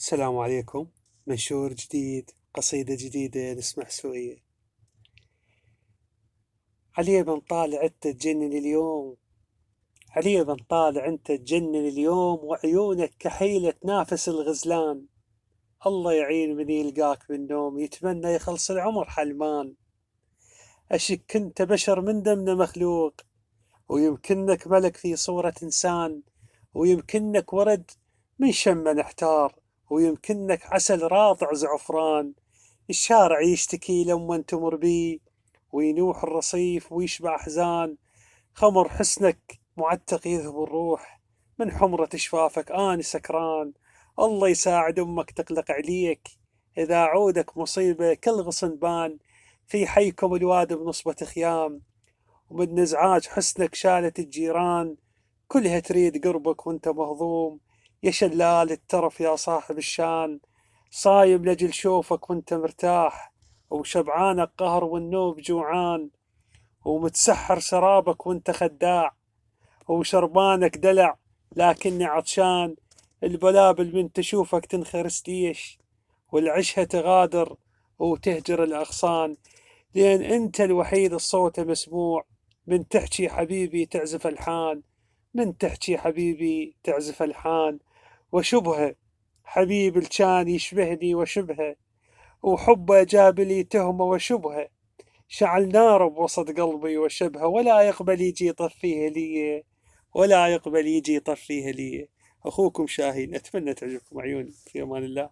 السلام عليكم. منشور جديد، قصيدة جديدة نسمع سوية. علي بن طالع انت تجنن اليوم، علي بن طالع انت تجنن اليوم، وعيونك كحيلة تنافس الغزلان. الله يعين من يلقاك بالنوم يتمنى يخلص العمر حلمان. أشك انت بشر من دمنا مخلوق، ويمكنك ملك في صورة إنسان، ويمكنك ورد من شمه نحتار، ويمكنك عسل راضع زعفران. الشارع يشتكي لما تمر بي، وينوح الرصيف ويشبع حزان. خمر حسنك معتق يذهب الروح، من حمرة شفافك آني سكران. الله يساعد أمك تقلق عليك، إذا عودك مصيبة كل غصن بان. في حيكم الواد بنصبة خيام، ومن نزعاج حسنك شالت الجيران. كلها تريد قربك وانت مهضوم، يا شلال الترف يا صاحب الشان. صايم لجل شوفك وانت مرتاح، وشبعانك قهر والنوب جوعان. ومتسحر سرابك وانت خداع، وشربانك دلع لكني عطشان. البلابل من تشوفك تنخرس ليش، والعشها تغادر وتهجر الأغصان. لأن أنت الوحيد الصوت مسموع، من تحكي حبيبي تعزف ألحان، من تحكي حبيبي تعزف ألحان. وشبهه حبيب الكان يشبهني وشبهه، وحبه جاب لي تهمة وشبهه. شعل نار بوسط قلبي وشبهه، ولا يقبل يجي يطفيه لي، ولا يقبل يجي يطفيه لي. أخوكم شاهين، أتمنى تعجبكم عيوني. في أمان الله.